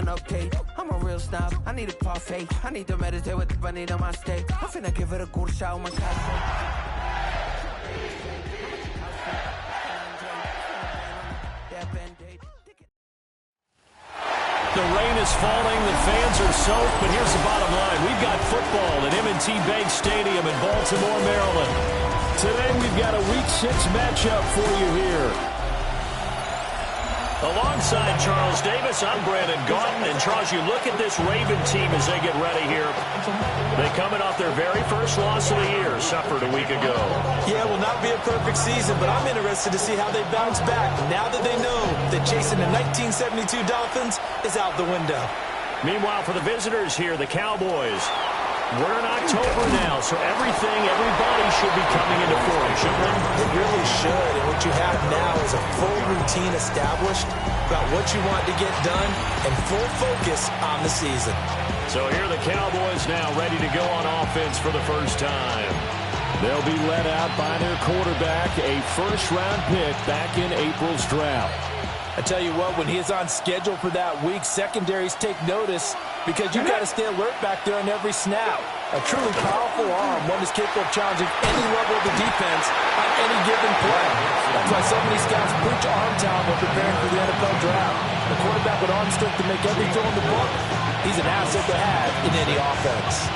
update. I'm a real snob, I need a parfait. I need to meditate with the bunny on my steak. I'm finna give it a good shot on my cafe. The rain is falling, the fans are soaked, but here's the bottom line. We've got football at M&T Bank Stadium in Baltimore, Maryland. Today we've got a Week 6 matchup for you here. Alongside Charles Davis, I'm Brandon Gaudin. And Charles, you look at this Raven team as they get ready here. They coming off their very first loss of the year, suffered a week ago. Yeah, will not be a perfect season, but I'm interested to see how they bounce back now that they know that chasing the 1972 Dolphins is out the window. Meanwhile, for the visitors here, the Cowboys. We're in October now, so everybody should be coming into form, shouldn't they? It really should, and what you have now is a full routine established about what you want to get done and full focus on the season. So here are the Cowboys now ready to go on offense for the first time. They'll be led out by their quarterback, a first-round pick back in April's draft. I tell you what, when he is on schedule for that week, secondaries take notice because you've got to stay alert back there on every snap. A truly powerful arm, one is capable of challenging any level of the defense on any given play. That's why so many scouts preach arm talent when preparing for the NFL draft. The quarterback with arm strength to make every throw in the book, he's an asset to have in any offense.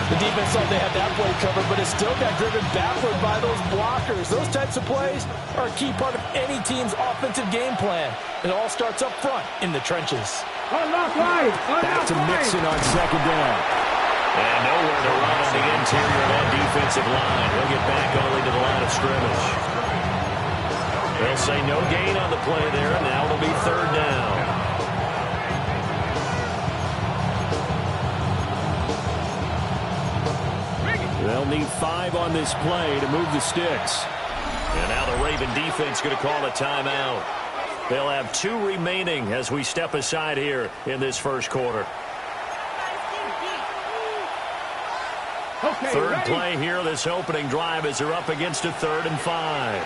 The defense thought they had that play covered, but it still got driven backward by those blockers. Those types of plays are a key part of any team's offensive game plan. It all starts up front in the trenches. Back to Mixon on second down. And nowhere to run on the interior of that defensive line. He'll get back only to the line of scrimmage. They'll say no gain on the play there, and now it'll be third down. They'll need 5 on this play to move the sticks. And now the Raven defense going to call a timeout. They'll have 2 remaining as we step aside here in this first quarter. Okay, third ready? play here, this opening drive, as they're up against a 3rd and 5.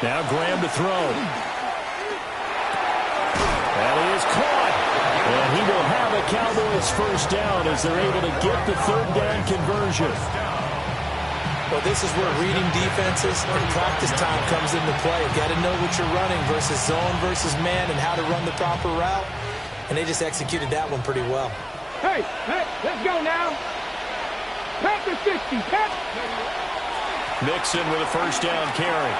Now Graham to throw. And he is caught. And he will have a Cowboys first down as they're able to get the 3rd down conversion. Well, this is where reading defenses and practice time comes into play. You've got to know what you're running versus zone versus man and how to run the proper route. And they just executed that one pretty well. Hey, let's go now. Pat the 60, Pat. Mixon with a first down carry.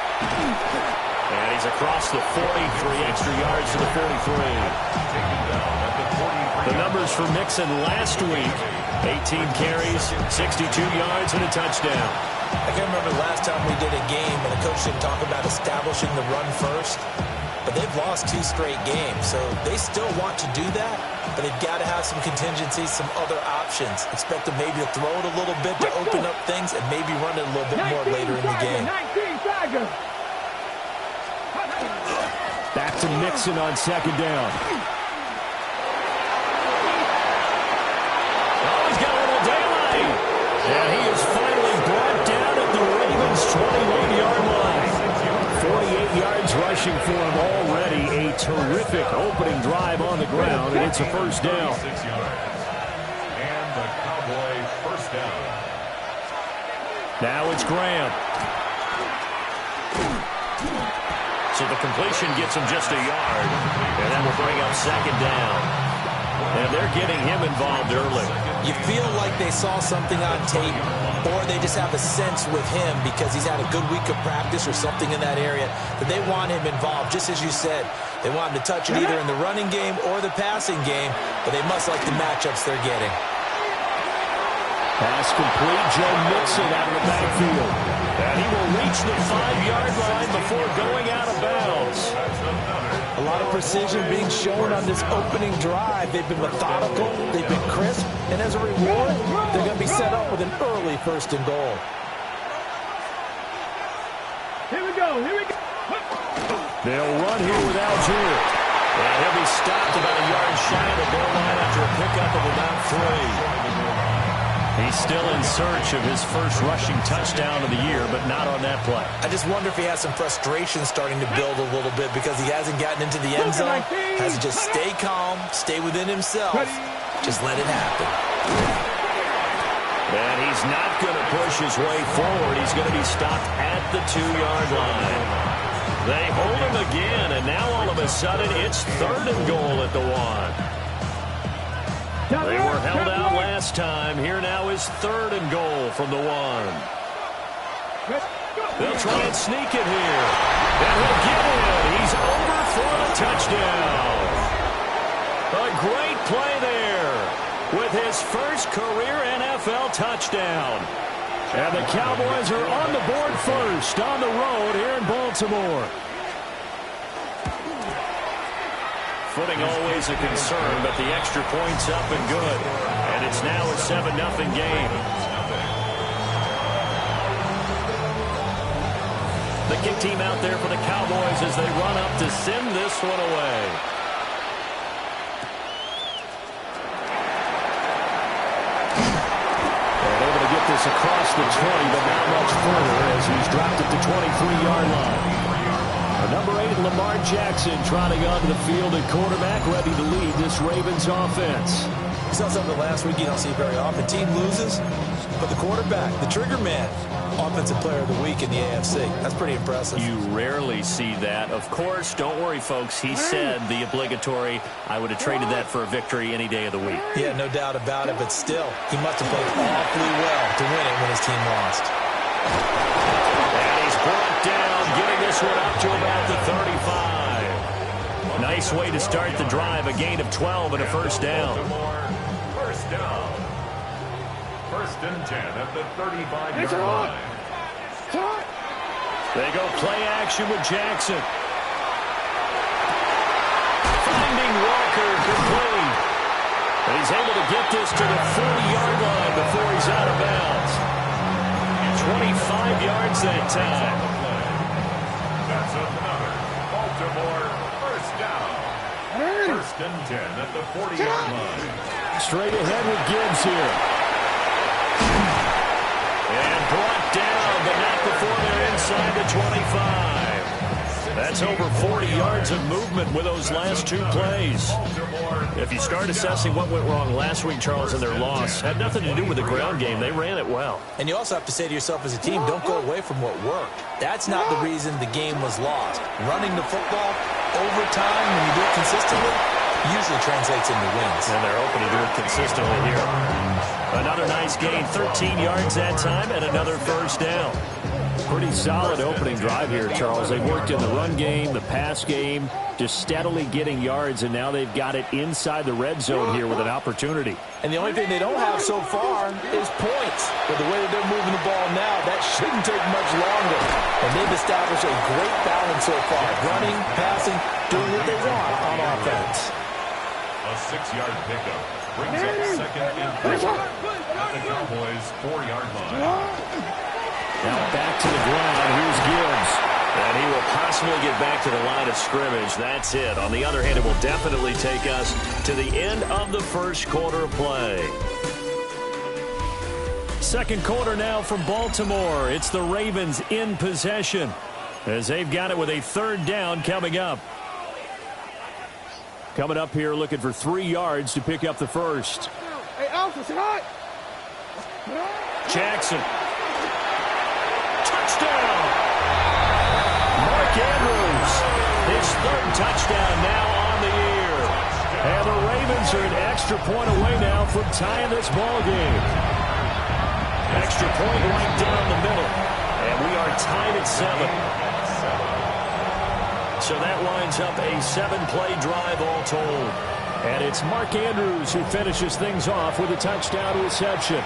And he's across the 40, 3 extra yards to the 43. The numbers for Mixon last week, 18 carries, 62 yards, and a touchdown. I can remember the last time we did a game, and the coach didn't talk about establishing the run first, but they've lost 2 straight games, so they still want to do that, but they've got to have some contingencies, some other options. Expect them maybe to throw it a little bit to open up things and maybe run it a little bit more later in the game. Back to Mixon on second down. And he is finally brought down at the Ravens' 21-yard line. 48 yards rushing for him already. A terrific opening drive on the ground, and it's a first down. And the Cowboy first down. Now it's Graham. So the completion gets him just a yard, and that will bring up second down. And they're getting him involved early. You feel like they saw something on tape, or they just have a sense with him because he's had a good week of practice or something in that area that they want him involved, just as you said. They want him to touch it either in the running game or the passing game, but they must like the matchups they're getting. Pass complete. Joe Mixon out of the backfield. And he will reach the 5-yard line before going out of bounds. A lot of precision being shown on this opening drive. They've been methodical, they've been crisp, and as a reward, they're going to be set up with an early 1st and goal. Here we go. They'll run here with Algier. And he'll be stopped about a yard shy of the goal line after a pickup of about 3. He's still in search of his first rushing touchdown of the year, but not on that play. I just wonder if he has some frustration starting to build a little bit because he hasn't gotten into the end zone. Has to just stay calm, stay within himself. Just let it happen. And he's not going to push his way forward. He's going to be stopped at the 2-yard line. They hold him again, and now all of a sudden it's 3rd and goal at the 1. They were held out last time. Here now is 3rd and goal from the 1. They'll try and sneak it here. And he'll get in. He's over for the touchdown. A great play there with his first career NFL touchdown. And the Cowboys are on the board first on the road here in Baltimore. Footing always a concern, but the extra point's up and good. And it's now a 7-0 game. The kick team out there for the Cowboys as they run up to send this one away. And able to get this across the 20, but not much further as he's dropped it to 23-yard line. Number 8, Lamar Jackson, trotting onto the field at quarterback, ready to lead this Ravens offense. We saw something last week you don't see very often. Team loses, but the quarterback, the trigger man, offensive player of the week in the AFC. That's pretty impressive. You rarely see that. Of course, don't worry, folks. He said the obligatory, I would have traded that for a victory any day of the week. Yeah, no doubt about it, but still, he must have played awfully well to win it when his team lost. And he's brought down, getting this one up to about the 35. Nice way to start the drive. A gain of 12 and a first down. First down. 1st and 10 at the 35-yard line. They go play action with Jackson. Finding Walker complete. And he's able to get this to the 40-yard line before he's out of bounds. 25 yards that time. That's another Baltimore first down. 1st and 10 at the 40-yard line. Straight ahead with Gibbs here. And brought down, but not before they're inside the 25. That's over 40 yards of movement with those last two plays. If you start assessing what went wrong last week, Charles, in their loss, had nothing to do with the ground game. They ran it well. And you also have to say to yourself as a team, don't go away from what worked. That's not the reason the game was lost. Running the football over time, when you do it consistently, usually translates into wins. And they're hoping to do it consistently here. Another nice gain, 13 yards that time, and another first down. Pretty solid opening drive here, Charles. They've worked in the run game, the pass game, just steadily getting yards, and now they've got it inside the red zone here with an opportunity. And the only thing they don't have so far is points. But the way that they're moving the ball now, that shouldn't take much longer. And they've established a great balance so far. Running, passing, doing what they want on offense. A 6-yard pickup brings up 2nd and 3 at the Cowboys' 4-yard line. Now back to the ground. Here's Gibbs. And he will possibly get back to the line of scrimmage. That's it. On the other hand, it will definitely take us to the end of the first quarter of play. Second quarter now from Baltimore. It's the Ravens in possession as they've got it with a 3rd down coming up. Coming up here looking for 3 yards to pick up the first. Hey, Alpha, hot. Jackson. Touchdown! Mark Andrews, his 3rd touchdown now on the year. And the Ravens are an extra point away now from tying this ball game. Extra point right down the middle. And we are tied at 7. So that winds up a 7-play drive all told. And it's Mark Andrews who finishes things off with a touchdown reception.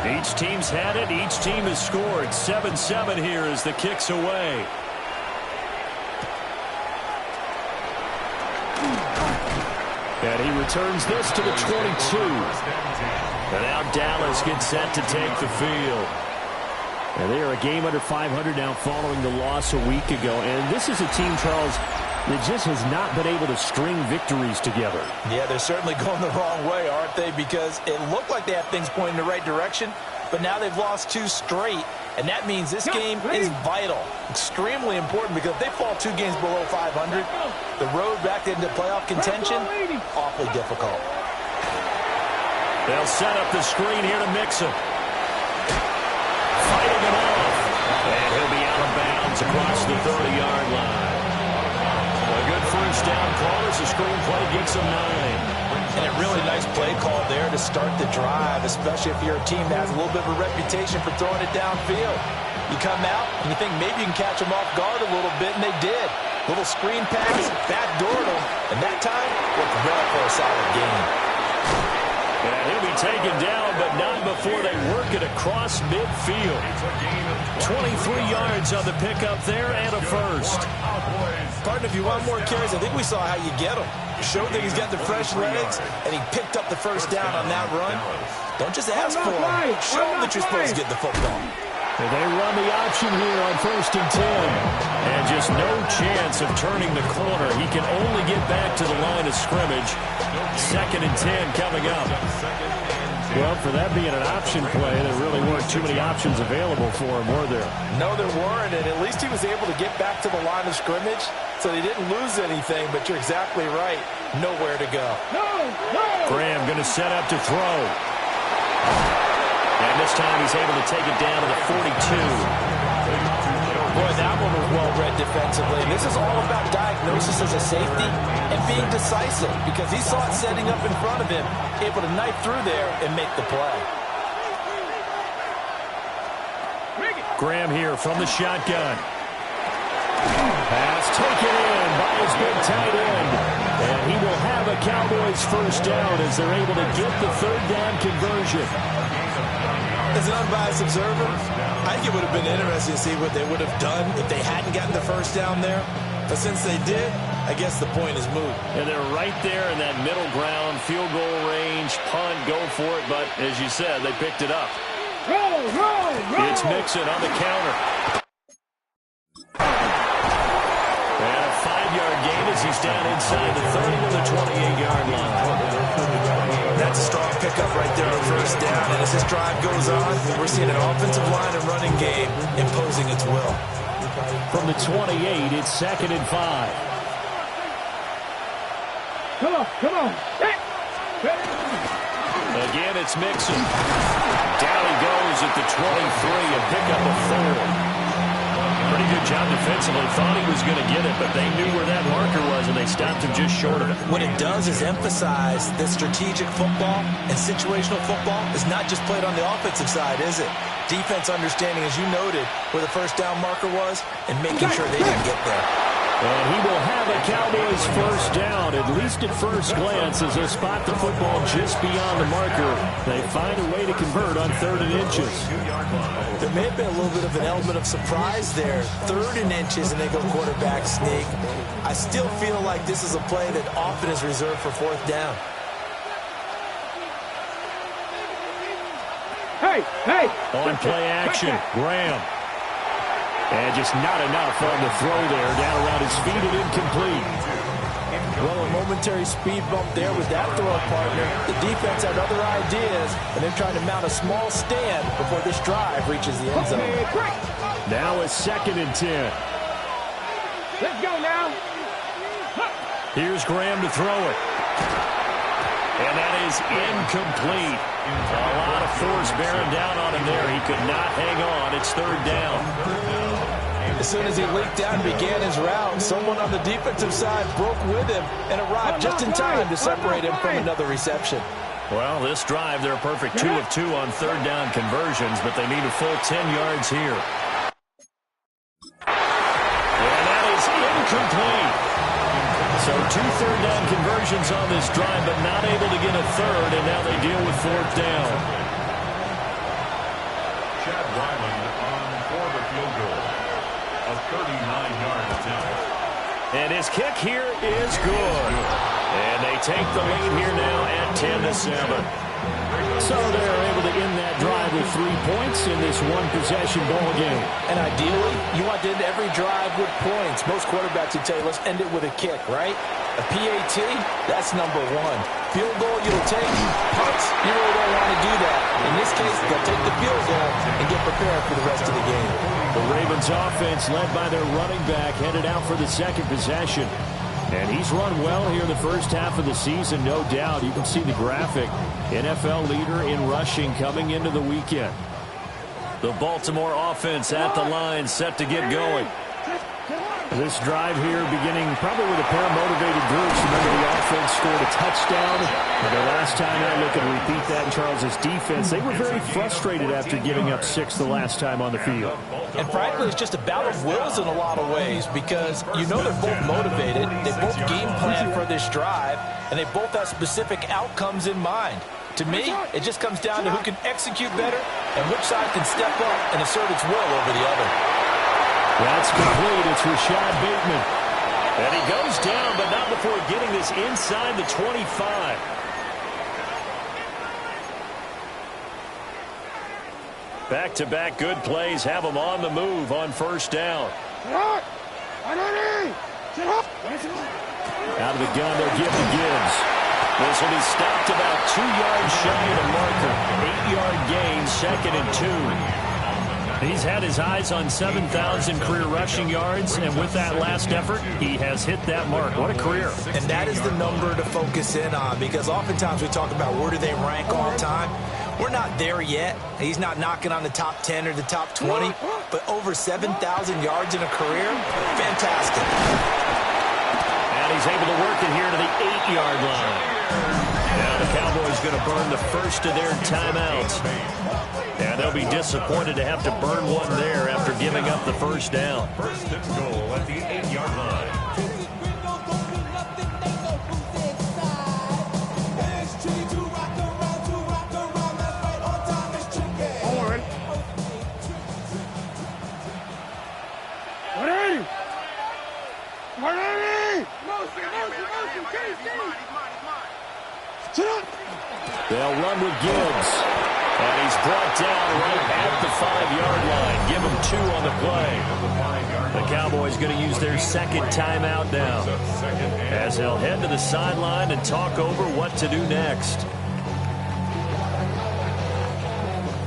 Each team's had it. Each team has scored. 7-7 here as the kick's away. And he returns this to the 22. And now Dallas gets set to take the field. And they are a game under 500 now following the loss a week ago. And this is a team, Charles, that just has not been able to string victories together. Yeah, they're certainly going the wrong way, aren't they? Because it looked like they have things pointing in the right direction, but now they've lost 2 straight, and that means this game is vital, extremely important, because if they fall 2 games below 500, the road back into playoff contention, awfully difficult. They'll set up the screen here to Mixon. Fighting it off. And he'll be out of bounds across the 30-yard line. A good first down call as the screen play gets him 9. And a really nice play call there to start the drive, especially if you're a team that has a little bit of a reputation for throwing it downfield. You come out and you think maybe you can catch them off guard a little bit, and they did. Little screen pass, backdoored them, and that time worked well for a solid gain. And he'll be taken down, but not before they work it across midfield. 23 yards on the pickup there and a first. Partner, if you want more carries, I think we saw how you get them. Showed that he's got the fresh legs, and he picked up the first down on that run. Don't just ask for him. Show him that you're supposed to get the football. And they run the option here on 1st and 10. And just no chance of turning the corner. He can only get back to the line of scrimmage. 2nd and 10 coming up. Well, for that being an option play, there really weren't too many options available for him, were there? No, there weren't, and at least he was able to get back to the line of scrimmage, so he didn't lose anything, but you're exactly right. Nowhere to go. Graham going to set up to throw. And this time he's able to take it down to the 42. Boy, that one was well-read defensively. And this is all about diagnosis as a safety and being decisive, because he saw it setting up in front of him, able to knife through there and make the play. Graham here from the shotgun. Pass taken in by his big tight end. And he will have a Cowboys first down as they're able to get the 3rd down conversion. As an unbiased observer, I think it would have been interesting to see what they would have done if they hadn't gotten the first down there. But since they did, I guess the point is moot. And they're right there in that middle ground, field goal range, punt, go for it. But as you said, they picked it up. Roll. It's Mixon on the counter. And a 5-yard gain as he's down inside the 30 to the 28-yard line. That's a strong pickup right there on 1st down. And as this drive goes on, we're seeing an offensive line and running game imposing its will. From the 28, it's 2nd and 5. Come on. Again, it's Mixon. Down he goes at the 23, a pickup of 4. Pretty good job defensively. Thought he was going to get it, but they knew where that marker was, and they stopped him just short of it. What it does is emphasize that strategic football and situational football is not just played on the offensive side, is it? Defense understanding, as you noted, where the first down marker was and making sure they didn't get there. And he will have a Cowboys first down, at least at first glance, as they spot the football just beyond the marker. They find a way to convert on 3rd and inches. There may have been a little bit of an element of surprise there. 3rd and inches, and they go quarterback sneak. I still feel like this is a play that often is reserved for 4th down. Hey. On play action, Graham. And just not enough on the throw there. Down around his feet and incomplete. Well, a momentary speed bump there with that throw, partner. The defense had other ideas, and they're trying to mount a small stand before this drive reaches the end zone. Now it's 2nd and 10. Let's go now. Here's Graham to throw it. And that is incomplete. A lot of force bearing down on him there. He could not hang on. It's 3rd down. As soon as he leaked out and began his route, someone on the defensive side broke with him and arrived just in time to separate him from another reception. Well, this drive, they're a perfect 2 of 2 on 3rd down conversions, but they need a full 10 yards here. And that is incomplete. So 2 3rd down conversions on this drive, but not able to get a 3rd, and now they deal with 4th down. Chad Ryland on for the field goal. A 39-yard attempt. And his kick here is good. And they take the lead here now at 10-7. So they're able to end that drive with 3 points in this one-possession ball game. And ideally, you want to end every drive with points. Most quarterbacks would tell you, let's end it with a kick, right? A PAT, that's number one. Field goal you'll take, punts, you really don't want to do that. In this case, they'll take the field goal and get prepared for the rest of the game. The Ravens offense, led by their running back, headed out for the second possession. And he's run well here in the first half of the season, no doubt. You can see the graphic. NFL leader in rushing coming into the weekend. The Baltimore offense at the line, set to get going. This drive here beginning probably with a pair of motivated groups. Remember, the offense scored a touchdown. And the last time I look and repeat that in Charles' defense, they were very frustrated after giving up 6 the last time on the field. And frankly, it's just a battle of wills in a lot of ways because you know they're both motivated. They both game plan for this drive, and they both have specific outcomes in mind. To me, it just comes down to who can execute better and which side can step up and assert its will over the other. That's complete. It's Rashad Bateman. And he goes down, but not before getting this inside the 25. Back-to-back good plays have him on the move on first down. Out of the gun, they'll give to Gibbs. This will be stopped about 2 yards shy of the marker. 8-yard gain, 2nd and 2. He's had his eyes on 7,000 career rushing yards, and with that last effort, he has hit that mark. What a career. And that is the number to focus in on because oftentimes we talk about where do they rank all time. We're not there yet. He's not knocking on the top 10 or the top 20, but over 7,000 yards in a career, fantastic. And he's able to work it here to the 8-yard line. Now the Cowboys going to burn the first of their timeouts. And they'll be disappointed to have to burn one there after giving up the first down. First and goal at the 8-yard line. They'll run with Gibbs. And he's brought down right at the 5-yard line. Give him 2 on the play. The Cowboys going to use their second timeout now, as they'll head to the sideline and talk over what to do next.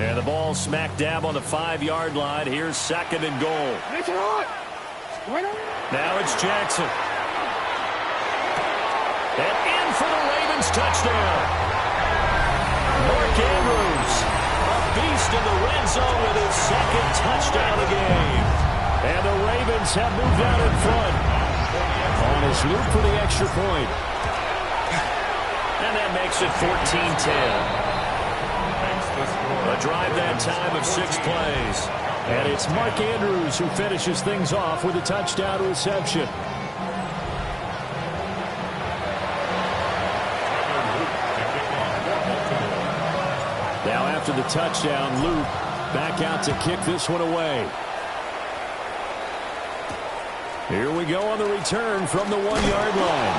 And the ball smack dab on the 5-yard line. Here's 2nd and goal. Now it's Jackson. And in for the Ravens touchdown. Mark Andrews, a beast in the red zone with his 2nd touchdown of the game. And the Ravens have moved out in front on his loop for the extra point. And that makes it 14-10. A drive that time of 6 plays. And it's Mark Andrews who finishes things off with a touchdown reception. Now after the touchdown, Luke back out to kick this one away. Here we go on the return from the 1-yard line.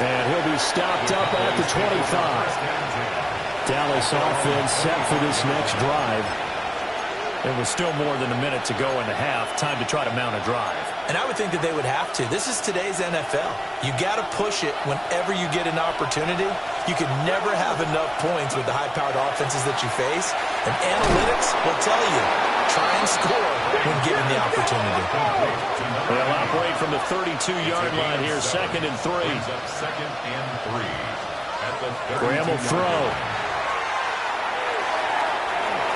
And he'll be stopped up at the 25. Dallas offense set for this next drive. There was still more than a minute to go in the half. Time to try to mount a drive. And I would think that they would have to. This is today's NFL. You got to push it whenever you get an opportunity. You can never have enough points with the high-powered offenses that you face. And analytics will tell you, try and score when given the opportunity. They'll operate from the 32-yard line here, 2nd and 3. Graham will throw.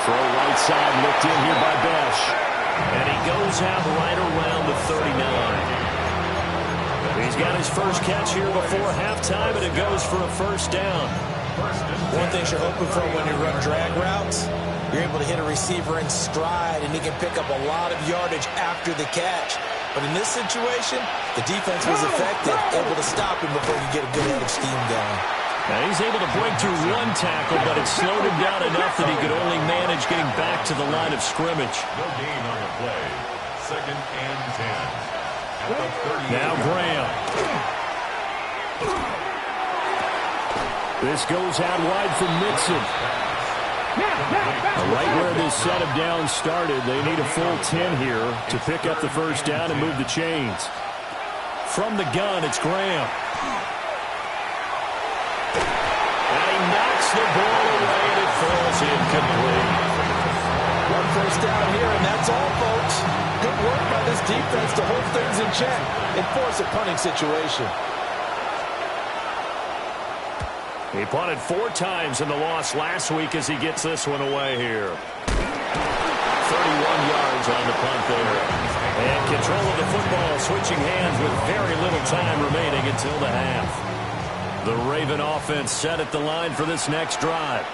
Throw right side, looked in here by Besh. And he goes out right around the 39. He's got his first catch here before halftime, and it goes for a first down. One thing you're hoping for when you run drag routes, you're able to hit a receiver in stride, and he can pick up a lot of yardage after the catch. But in this situation, the defense was effective, able to stop him before you get a good head of steam going. Now he's able to break through one tackle, but it slowed him down enough that he could only manage getting back to the line of scrimmage. No gain on the play. 2nd and 10. Now Graham. This goes out wide from Mixon. Right where this set of downs started, they need a full 10 here to pick up the first down and move the chains. From the gun, it's Graham. And he knocks the ball away, and it falls incomplete. One first down here, and that's all, folks. Good work by this defense to hold things in check and force a punting situation. He punted 4 times in the loss last week as he gets this one away here. 31 yards on the punt there. And control of the football, switching hands with very little time remaining until the half. The Raven offense set at the line for this next drive.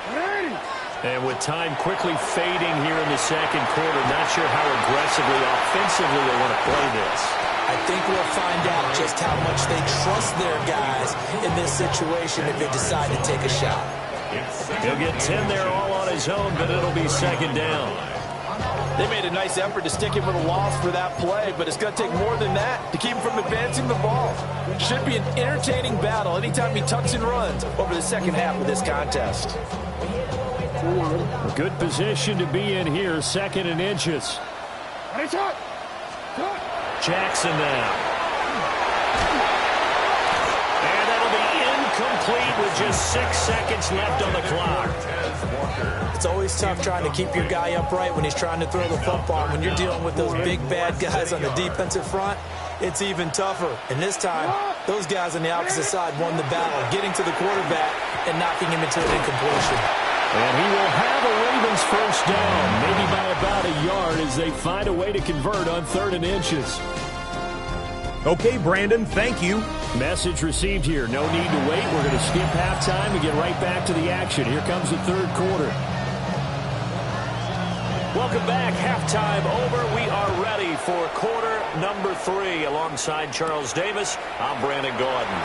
And with time quickly fading here in the second quarter, not sure how aggressively, offensively they want to play this. I think we'll find out just how much they trust their guys in this situation if they decide to take a shot. He'll get 10 there all on his own, but it'll be second down. They made a nice effort to stick him with a loss for that play, but it's going to take more than that to keep him from advancing the ball. Should be an entertaining battle anytime he tucks and runs over the second half of this contest. A good position to be in here, 2nd and inches. Jackson now. And that'll be incomplete with just 6 seconds left on the clock. It's always tough trying to keep your guy upright when he's trying to throw the football. When you're dealing with those big bad guys on the defensive front, it's even tougher. And this time, those guys on the opposite side won the battle, getting to the quarterback and knocking him into an incompletion. And he will have a Ravens first down, maybe by about a yard as they find a way to convert on 3rd and inches. Okay, Brandon, thank you. Message received here. No need to wait. We're going to skip halftime and get right back to the action. Here comes the 3rd quarter. Welcome back. Halftime over. We are ready for quarter number 3. Alongside Charles Davis, I'm Brandon Gaudin.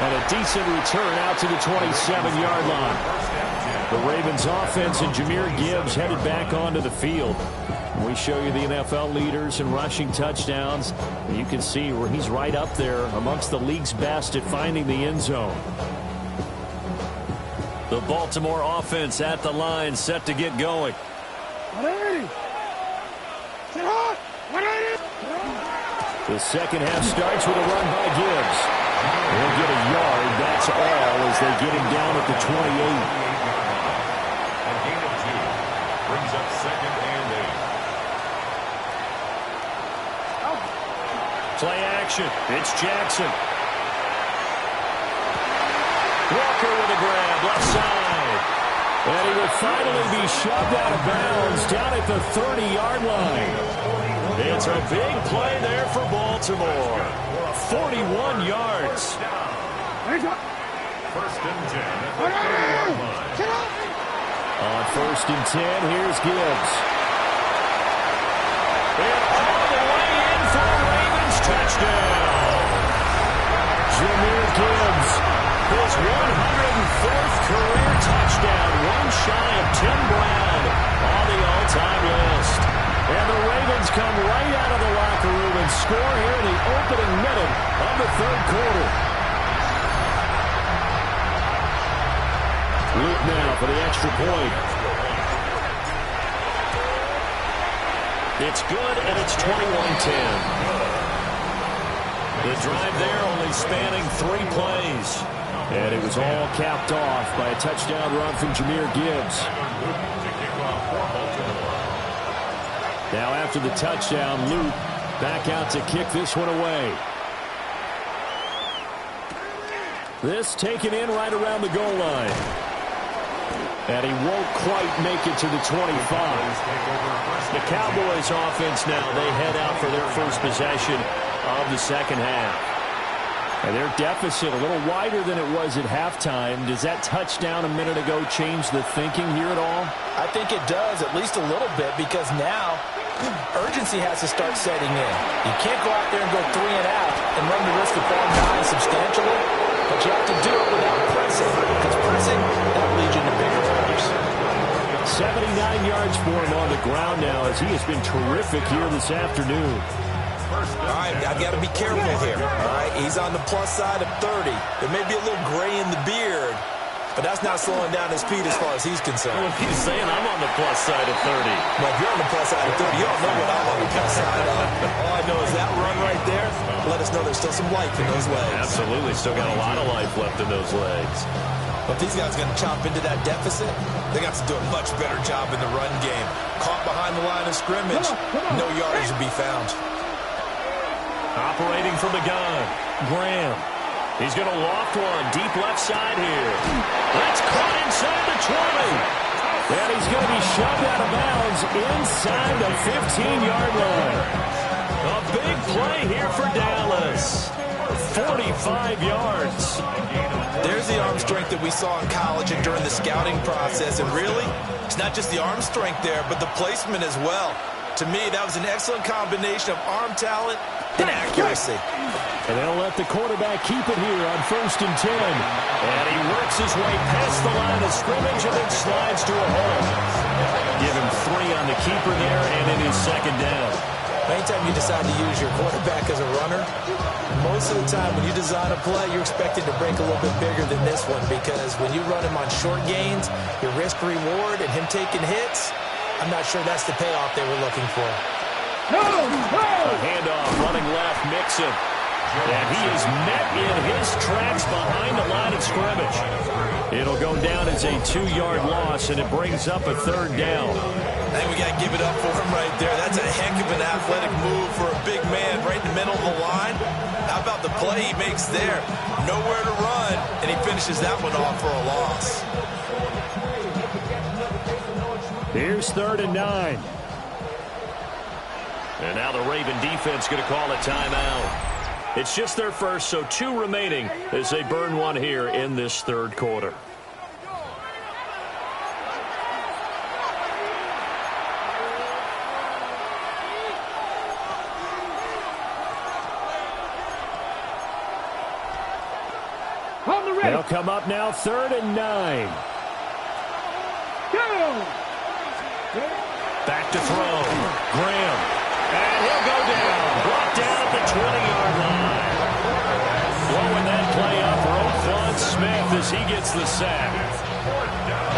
And a decent return out to the 27-yard line. The Ravens offense and Jahmyr Gibbs headed back onto the field. We show you the NFL leaders in rushing touchdowns. You can see where he's right up there amongst the league's best at finding the end zone. The Baltimore offense at the line, set to get going. The second half starts with a run by Gibbs. He'll get a yard, that's all, as they get him down at the 28. A gain of 2 brings up 2nd and 8. Play action. It's Jackson. Walker with a grab, left side. And he will finally be shoved out of bounds down at the 30-yard line. It's a big play there for Baltimore. 41 yards. 1st and 10 at the 30-yard line. On 1st and 10, here's Gibbs. And all the way in for a Ravens touchdown. Jahmyr Gibbs, his 104th career touchdown, one shy of Tim Brown on the all-time list. And the Ravens come right out of the locker room and score here in the opening minute of the 3rd quarter. Luke now for the extra point. It's good, and it's 21-10. The drive there only spanning 3 plays. And it was all capped off by a touchdown run from Jahmyr Gibbs. Now after the touchdown, Luke back out to kick this one away. This taken in right around the goal line. And he won't quite make it to the 25. The Cowboys offense now, they head out for their first possession of the second half. And their deficit a little wider than it was at halftime. Does that touchdown a minute ago change the thinking here at all? I think it does, at least a little bit, because now urgency has to start setting in. You can't go out there and go 3 and out and run the risk of falling behind substantially, but you have to do it without pressing, because pressing, that leads you to bigger errors. 79 yards for him on the ground now as he has been terrific here this afternoon. All right, I've got to be careful here. All right, he's on the plus side of 30. There may be a little gray in the beard, but that's not slowing down his speed as far as he's concerned. Well, he's saying I'm on the plus side of 30. Well, if you're on the plus side of 30, you don't know what I'm on the plus side of. All I know is that run right there, let us know there's still some life in those legs. Absolutely, still got a lot of life left in those legs. But if these guys are going to chomp into that deficit, they got to do a much better job in the run game. Caught behind the line of scrimmage, no yardage to be found. Operating from the gun, Graham. He's going to loft one deep left side here. That's caught inside the 20. And he's going to be shoved out of bounds inside the 15-yard line. A big play here for Dallas. 45 yards. There's the arm strength that we saw in college and during the scouting process. And really, it's not just the arm strength there, but the placement as well. To me, that was an excellent combination of arm talent and accuracy. And they'll let the quarterback keep it here on 1st and 10. And he works his way past the line of scrimmage and then slides to a hole. Give him 3 on the keeper there, and it is 2nd down. Anytime you decide to use your quarterback as a runner, most of the time when you design a play, you're expected to break a little bit bigger than this one, because when you run him on short gains, your risk-reward and him taking hits, I'm not sure that's the payoff they were looking for. A handoff running left, Mixon. And he is met in his tracks behind the line of scrimmage. It'll go down as a 2-yard loss, and it brings up a 3rd down. I think we got to give it up for him right there. That's a heck of an athletic move for a big man right in the middle of the line. How about the play he makes there? Nowhere to run, and he finishes that one off for a loss. Here's 3rd and 9. And now the Raven defense going to call a timeout. It's just their first, so 2 remaining as they burn one here in this 3rd quarter. They'll come up now, 3rd and 9. Back to throw. Graham. And he'll go down. Brought down at the 20-yard line. Blowing that play up, Roquan Smith as he gets the sack.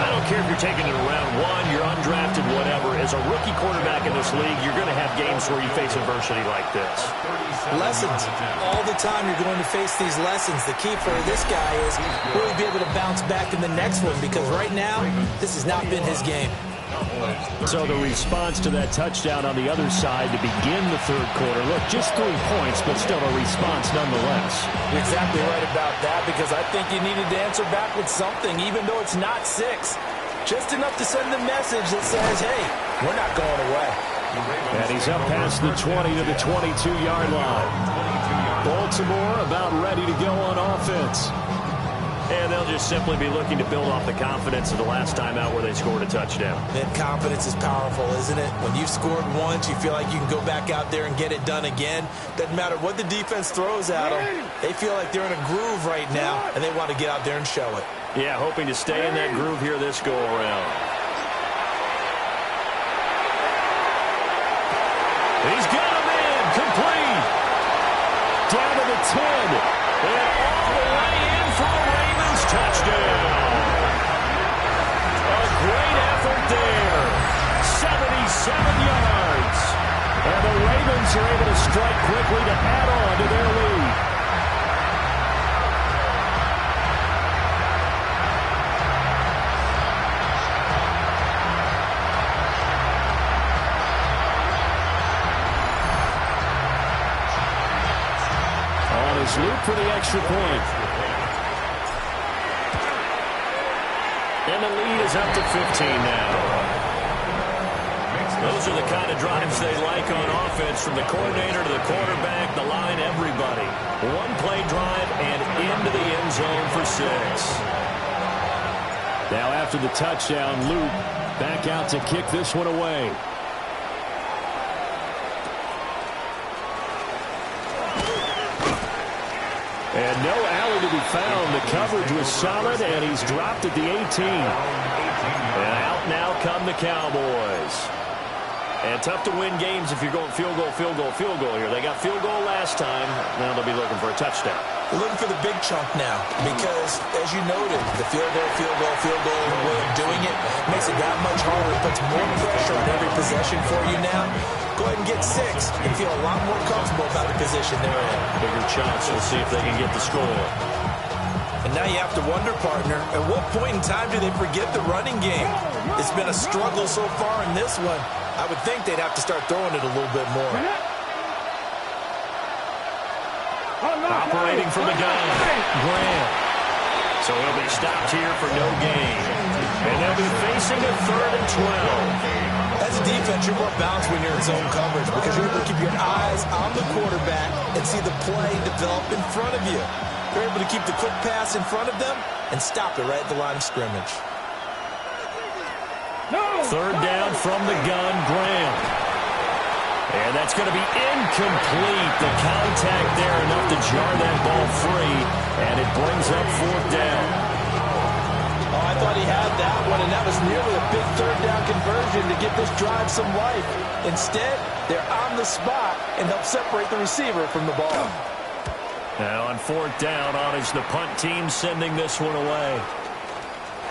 I don't care if you're taking it around 1, you're undrafted, whatever. As a rookie quarterback in this league, you're going to have games where you face adversity like this. Lessons. All the time you're going to face these lessons. The key for this guy is will he be able to bounce back in the next one, because right now, this has not been his game. So the response to that touchdown on the other side to begin the 3rd quarter. Look, just 3 points, but still a response nonetheless. You're exactly right about that, because I think you needed to answer back with something, even though it's not 6. Just enough to send a message that says, hey, we're not going away. And he's up past the 20 to the 22-yard line. Baltimore about ready to go on offense. And they'll just simply be looking to build off the confidence of the last time out where they scored a touchdown. That confidence is powerful, isn't it? When you've scored once, you feel like you can go back out there and get it done again. Doesn't matter what the defense throws at them. They feel like they're in a groove right now, and they want to get out there and show it. Yeah, hoping to stay in that groove here this go-around. He's got him in, complete. Down to the 10, and all the way in for a Ravens touchdown. A great effort there. 77 yards. And the Ravens are able to strike quickly to add on to their lead. Loop for the extra point. And the lead is up to 15 now. Those are the kind of drives they like on offense, from the coordinator to the quarterback, the line, everybody. One play drive and into the end zone for 6. Now after the touchdown, Luke back out to kick this one away. And no alley to be found. The coverage was solid, and he's dropped at the 18. And out now come the Cowboys. And tough to win games if you're going field goal, field goal, field goal here. They got field goal last time. Now they'll be looking for a touchdown. We're looking for the big chunk now because, as you noted, the field goal way of doing it makes it that much harder. It puts more pressure on every possession for you now. Go ahead and get 6 and feel a lot more comfortable about the position they're in. Bigger chance. We'll see if they can get the score. And now you have to wonder, partner, at what point in time do they forget the running game? It's been a struggle so far in this one. I would think they'd have to start throwing it a little bit more. Operating from the gun, Graham. So he'll be stopped here for no gain. And they'll be facing a 3rd and 12. As a defense, you're more balanced when you're in zone coverage because you're able to keep your eyes on the quarterback and see the play develop in front of you. You're able to keep the quick pass in front of them and stop it right at the line of scrimmage. 3rd down from the gun, Graham. And that's going to be incomplete. The contact there enough to jar that ball free, and it brings up 4th down. Oh, I thought he had that one, and that was nearly a big 3rd down conversion to give this drive some life. Instead, they're on the spot and help separate the receiver from the ball. Now on 4th down, on is the punt team sending this one away.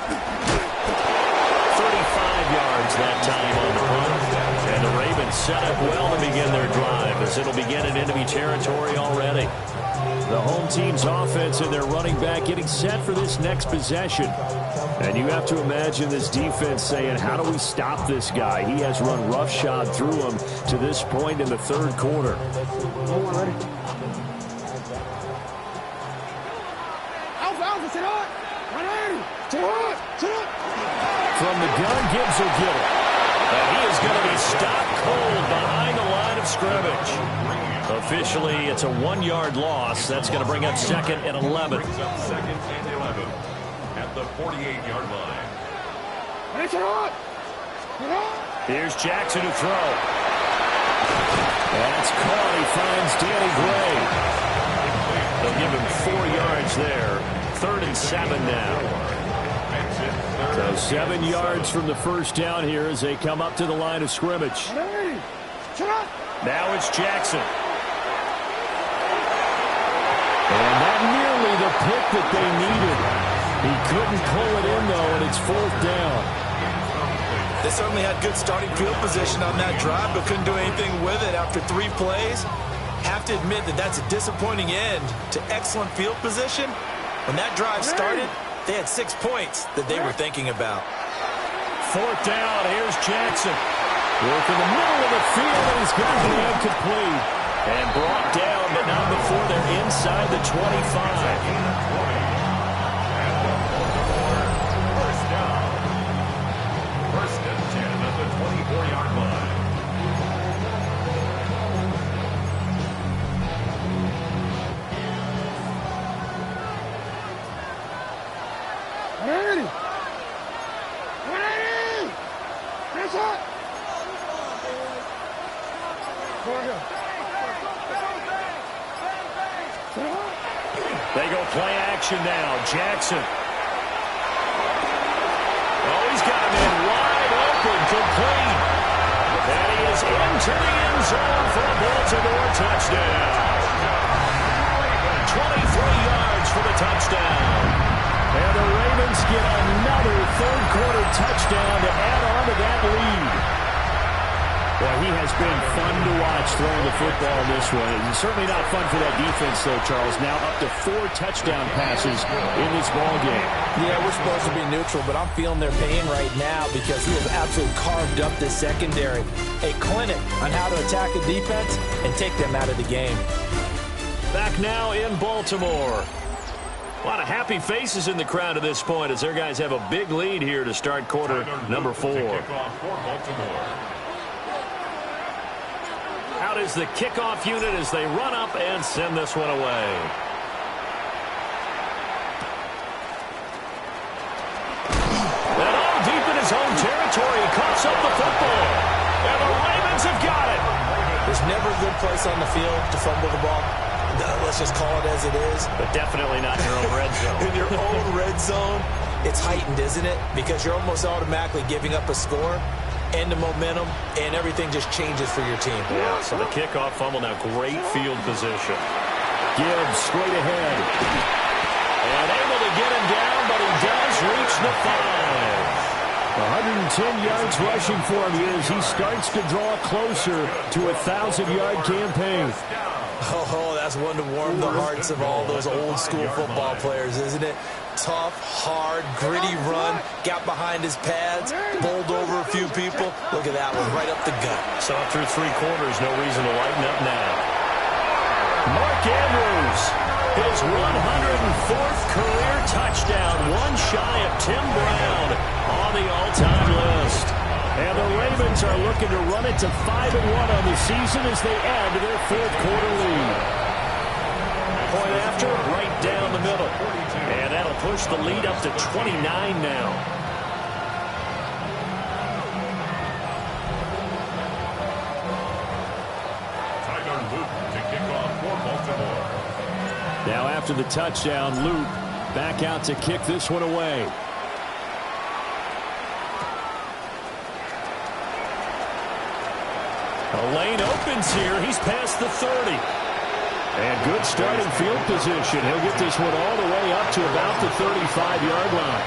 35 yards that time on the punt. And the Ravens set up well to begin their drive as it'll begin in enemy territory already. The home team's offense and their running back getting set for this next possession. And you have to imagine this defense saying, how do we stop this guy? He has run roughshod through him to this point in the 3rd quarter. From the gun, Gibbs will get it. And he is going to be stopped cold behind the line of scrimmage. Officially, it's a 1-yard loss. That's going to bring up 2nd and 11. Brings up 2nd and 11 at the 48-yard line. Here's Jackson to throw. That's caught. He finds Danny Gray. They'll give him 4 yards there. 3rd and 7 now. So 7 yards from the 1st down here as they come up to the line of scrimmage. Now it's Jackson. And not nearly the pick that they needed. He couldn't pull it in, though, and it's 4th down. They certainly had good starting field position on that drive, but couldn't do anything with it after 3 plays. Have to admit that that's a disappointing end to excellent field position. When that drive started, they had 6 points that they were thinking about. 4th down, here's Jackson. Work in the middle of the field, and he's going to be incomplete. And brought down, but not before they're inside the 25. First down. 1st and 10 at the 24-yard line. They go play action now. Jackson. Oh, he's got him in wide open, complete. And he is into the end zone for a Baltimore touchdown. 23 yards for the touchdown. And the Ravens get another 3rd quarter touchdown to add on to that lead. Well, he has been fun to watch throwing the football this way. It's certainly not fun for that defense, though, Charles. Now up to 4 touchdown passes in this ball game. Yeah, we're supposed to be neutral, but I'm feeling their pain right now because he has absolutely carved up this secondary. A clinic on how to attack a defense and take them out of the game. Back now in Baltimore. A lot of happy faces in the crowd at this point as their guys have a big lead here to start quarter number 4. Out is the kickoff unit as they run up and send this one away. And all deep in his own territory, he coughs up the football. And the Ravens have got it. There's never a good place on the field to fumble the ball. Let's just call it as it is. But definitely not in your own red zone. In your own red zone, it's heightened, isn't it? Because you're almost automatically giving up a score. end of momentum, and everything just changes for your team. Yeah, so the kickoff fumble, now great field position. Gibbs straight ahead. And able to get him down, but he does reach the 5. 110 yards rushing for him here as he starts to draw closer to a 1,000-yard campaign. Oh, that's one to warm the hearts of all those old-school football players, isn't it? Tough, hard, gritty run, got behind his pads, bowled over a few people. Look at that one, right up the gut. So through 3 quarters, no reason to lighten up now. Mark Andrews, his 104th career touchdown, one shy of Tim Brown on the all-time list. And the Ravens are looking to run it to 5-1 on the season as they add to their 4th quarter lead. Point after, right down the middle. And that'll push the lead up to 29 now. Now after the touchdown, Luke back out to kick this one away. A lane opens here. He's past the 30. And good starting field position. He'll get this one all the way up to about the 35-yard line.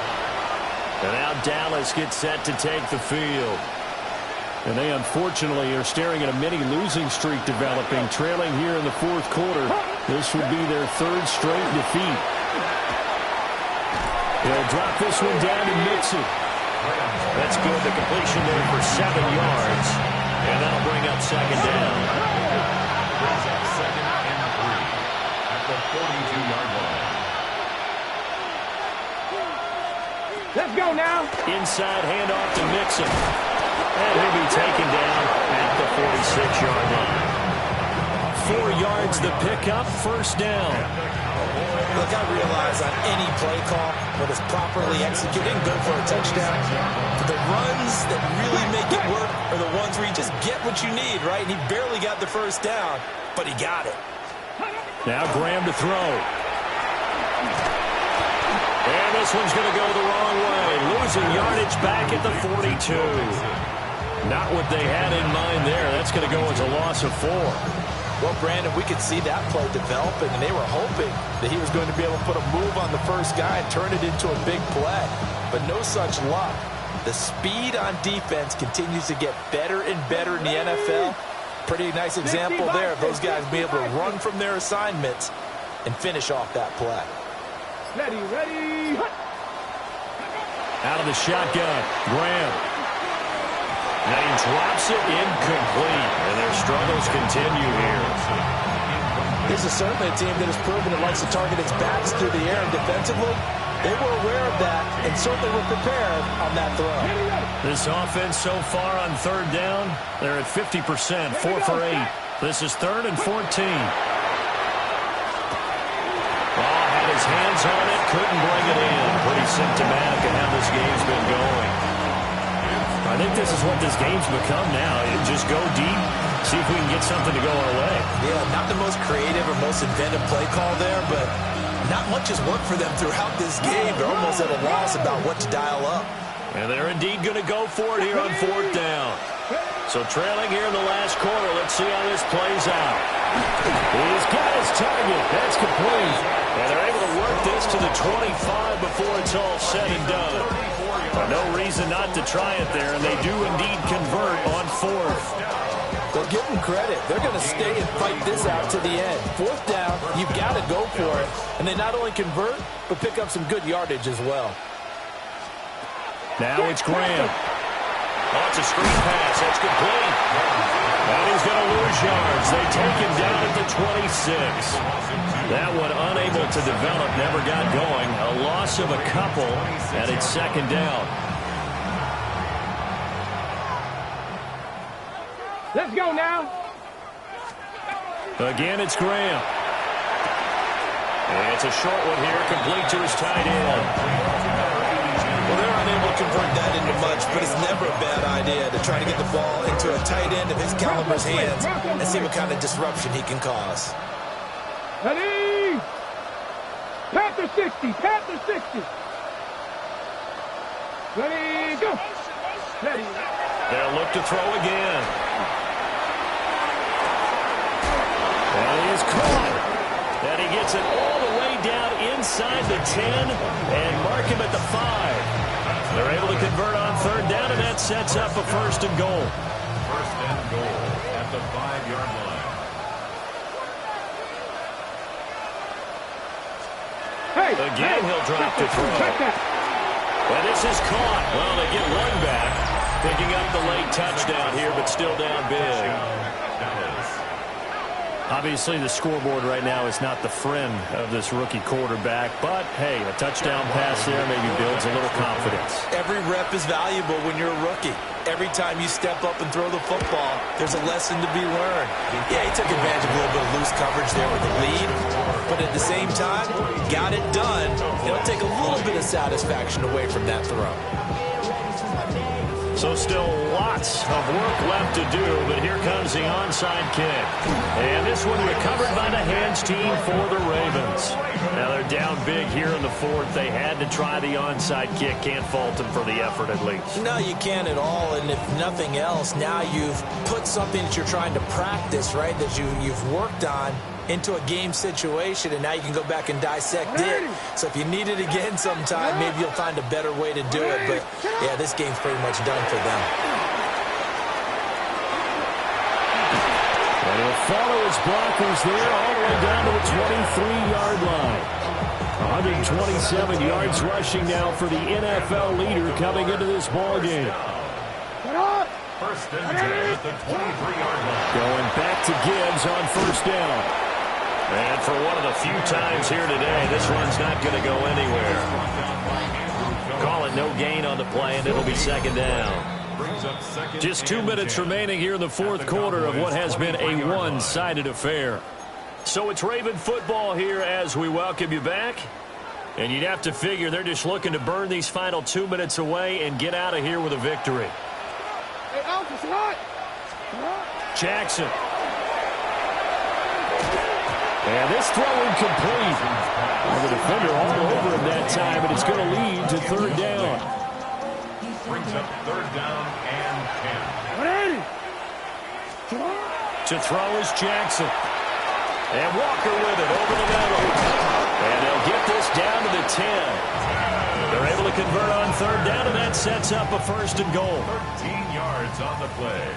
And now Dallas gets set to take the field. And they unfortunately are staring at a mini losing streak developing, trailing here in the 4th quarter. This would be their 3rd straight defeat. They'll drop this one down to Mixon. That's good. The completion there for 7 yards. And that'll bring up 2nd down. Brings up 2nd and 3 at the 42-yard line. Let's go now. Inside handoff to Mixon. And he'll be taken down at the 46-yard line. 4 yards the pickup, 1st down. Look, I realize on any play call, when it's properly executed, go for a touchdown. But the runs that really make it work are the ones where you just get what you need, right? And he barely got the 1st down, but he got it. Now Graham to throw. And this one's going to go the wrong way. Losing yardage back at the 42. Not what they had in mind there. That's going to go as a loss of 4. Well, Brandon, we could see that play developing, and they were hoping that he was going to be able to put a move on the 1st guy and turn it into a big play. But no such luck. The speed on defense continues to get better and better in the NFL. Pretty nice example there of those guys being able to run from their assignments and finish off that play. Ready. Out of the shotgun, Graham. Now he drops it incomplete, and their struggles continue here. This is certainly a team that has proven it likes to target its backs through the air, and defensively, they were aware of that and certainly were prepared on that throw. This offense so far on 3rd down, they're at 50%, 4 for 8. This is 3rd and 14. Had his hands on it, couldn't bring it in. Pretty symptomatic of how this game's been going. I think this is what this game's become now. Just go deep, see if we can get something to go our way. Yeah, not the most creative or most inventive play call there, but not much has worked for them throughout this game. They're almost at a loss about what to dial up. And they're indeed going to go for it here on 4th down. So trailing here in the last quarter, let's see how this plays out. He's got his target. That's complete. And they're able to work this to the 25 before it's all said and done. No reason not to try it there, and they do indeed convert on 4th. Well, give them credit. They're going to stay and fight this out to the end. 4th down, you've got to go for it. And they not only convert, but pick up some good yardage as well. Now it's Graham. Oh, it's a screen pass. That's complete. And he's going to lose yards. They take him down at the 26. That one unable to develop, never got going. A loss of a couple, and it's 2nd down. Let's go now. Again, it's Graham. And it's a short one here, complete to his tight end. Well, they're unable to convert that into much, but it's never a bad idea to try to get the ball into a tight end of his caliber's hands and see what kind of disruption he can cause. Ready. Panther 60. Panther 60. Ready, go. Ready. They'll look to throw again. And he is caught. And he gets it all the way down inside the 10 and mark him at the 5. They're able to convert on third down, and that sets up a first and goal. First and goal at the 5-yard line. Again, he'll drop to throw. And this is caught. Well, they get one back, picking up the late touchdown here, but still down big. Obviously, the scoreboard right now is not the friend of this rookie quarterback, but, hey, a touchdown pass there maybe builds a little confidence. Every rep is valuable when you're a rookie. Every time you step up and throw the football, there's a lesson to be learned. Yeah, he took advantage of a little bit of loose coverage there with the lead, but at the same time, got it done. It'll take a little bit of satisfaction away from that throw. So still lots of work left to do, but here comes the onside kick. And this one recovered by the hands team for the Ravens. Now they're down big here in the fourth. They had to try the onside kick. Can't fault them for the effort at least. No, you can't at all, and if nothing else, now you've put something that you're trying to practice, right, that you've worked on into a game situation, and now you can go back and dissect it. So if you need it again sometime, maybe you'll find a better way to do it. But, yeah, this game's pretty much done for them. And he'll follow his blockers there all the way down to the 23-yard line. 127 yards rushing now for the NFL leader coming into this ballgame. First and 10 at the 23-yard line. Going back to Gibbs on first down. And for one of the few times here today, this one's not going to go anywhere. Call it no gain on the play, and it'll be second down. Just 2 minutes remaining here in the fourth quarter of what has been a one-sided affair. So it's Raven football here as we welcome you back. And you'd have to figure they're just looking to burn these final 2 minutes away and get out of here with a victory. Jackson. And this throw incomplete. Well, the defender all over him that time, and it's going to lead to third down. Brings up third down and 10. To throw is Jackson. And Walker with it over the middle. And they'll get this down to the 10. They're able to convert on third down, and that sets up a first and goal. 13 yards on the play.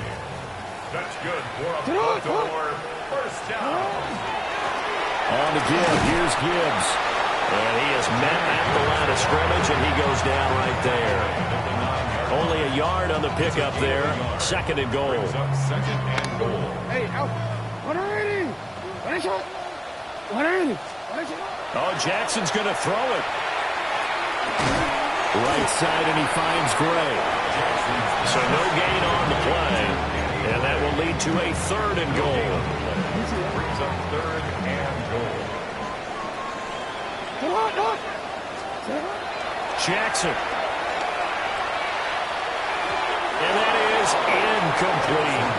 That's good for a Baltimore first down. On to Gibbs. Here's Gibbs. And he is met at the line of scrimmage, and he goes down right there. Only a yard on the pickup there. Second and goal. Second and goal. Hey, out. 180. One shot. 180. Oh, Jackson's going to throw it. Right side, and he finds Gray. So no gain on the play. And that will lead to a third and goal. Brings up third and goal. Jackson. And that is incomplete.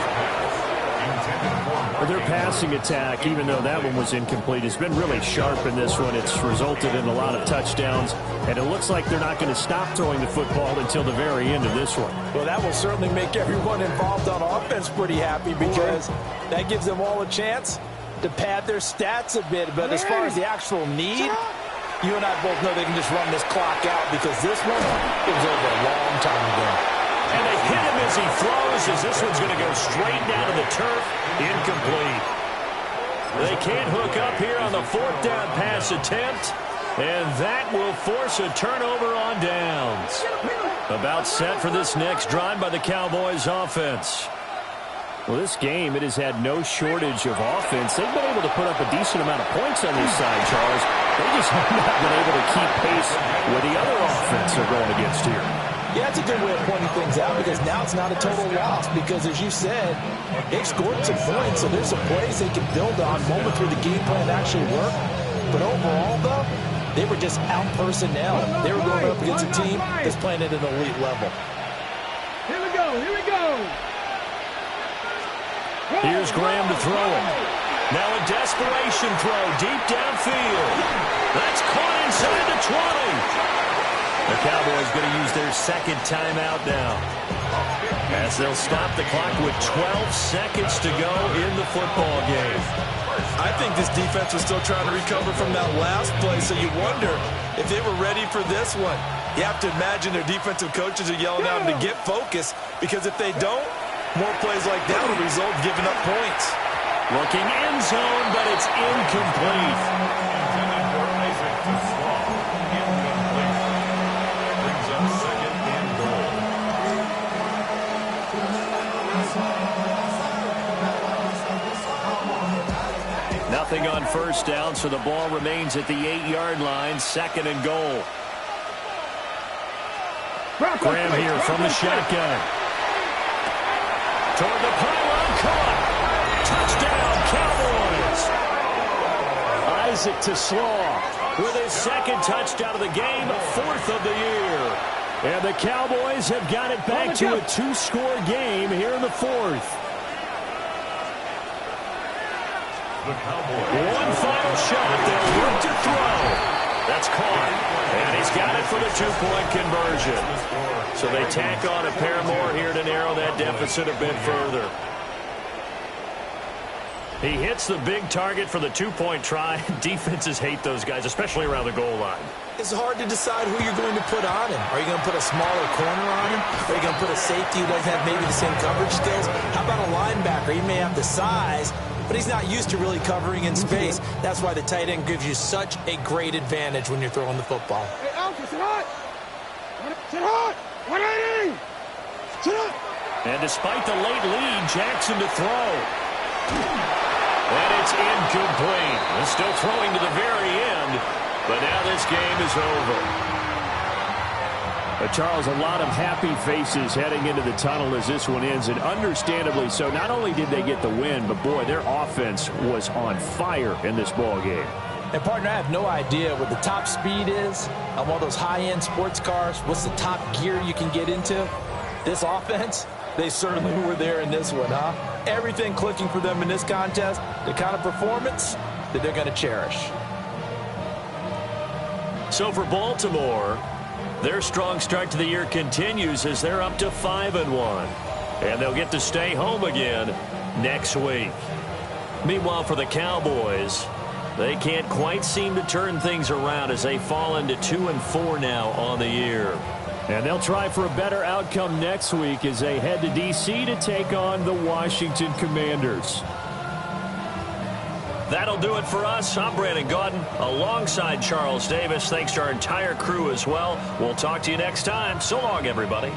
Their passing attack, even though that one was incomplete, has been really sharp in this one. It's resulted in a lot of touchdowns, and it looks like they're not going to stop throwing the football until the very end of this one. Well, that will certainly make everyone involved on offense pretty happy because that gives them all a chance to pad their stats a bit. But as far as the actual need, you and I both know they can just run this clock out because this one was over a long time ago. And they hit him as he throws, as this one's going to go straight down to the turf. Incomplete. They can't hook up here on the fourth down pass attempt, and that will force a turnover on downs. About set for this next drive by the Cowboys offense. Well, this game, it has had no shortage of offense. They've been able to put up a decent amount of points on this side, Charles. They just have not been able to keep pace with the other offense they're going against here. Yeah, that's a good way of pointing things out because now it's not a total loss because, as you said, they've scored some points, so there's some plays they can build on, moments where the game plan actually worked. But overall, though, they were just out personnel. They were going up against a team that's playing at an elite level. Here we go. Here we go. Here's Graham to throw it. Now a desperation throw deep downfield. That's caught inside the 20. The Cowboys going to use their second timeout now. As they'll stop the clock with 12 seconds to go in the football game. I think this defense was still trying to recover from that last play, so you wonder if they were ready for this one. You have to imagine their defensive coaches are yelling at them to get focused, because if they don't, more plays like that will result in giving up points. Looking end zone, but it's incomplete. Intended for Isaac to Slaw. Incomplete. Brings up second and goal. Nothing on first down, so the ball remains at the 8-yard line. Second and goal. Graham here from the shotgun. Toward the pylon, caught. Touchdown, Cowboys. Isaac to Slaw with his second touchdown of the game, 4th of the year. And the Cowboys have got it back to a 2-score game here in the 4th. The Cowboys. One final shot. They'll look to throw. That's caught. And he's got it for the 2-point conversion. So they tack on a pair more here to narrow that deficit a bit further. He hits the big target for the 2-point try. Defenses hate those guys, especially around the goal line. It's hard to decide who you're going to put on him. Are you going to put a smaller corner on him? Are you going to put a safety who doesn't have maybe the same coverage skills? How about a linebacker? He may have the size, but he's not used to really covering in space. That's why the tight end gives you such a great advantage when you're throwing the football. Hey, Alpha, sit hot! Sit hot! 180! Sit hot! And despite the late lead, Jackson to throw. And it's incomplete. He's still throwing to the very end, but now this game is over. Charles, a lot of happy faces heading into the tunnel as this one ends, and understandably so. Not only did they get the win, but boy, their offense was on fire in this ball game. And, partner, I have no idea what the top speed is on one of those high-end sports cars. What's the top gear you can get into? This offense, they certainly were there in this one, huh? Everything clicking for them in this contest, the kind of performance that they're going to cherish. So for Baltimore, their strong start to the year continues as they're up to 5-1. And they'll get to stay home again next week. Meanwhile, for the Cowboys, they can't quite seem to turn things around as they fall into 2-4 now on the year. And they'll try for a better outcome next week as they head to D.C. to take on the Washington Commanders. That'll do it for us. I'm Brandon Gaudin alongside Charles Davis. Thanks to our entire crew as well. We'll talk to you next time. So long, everybody.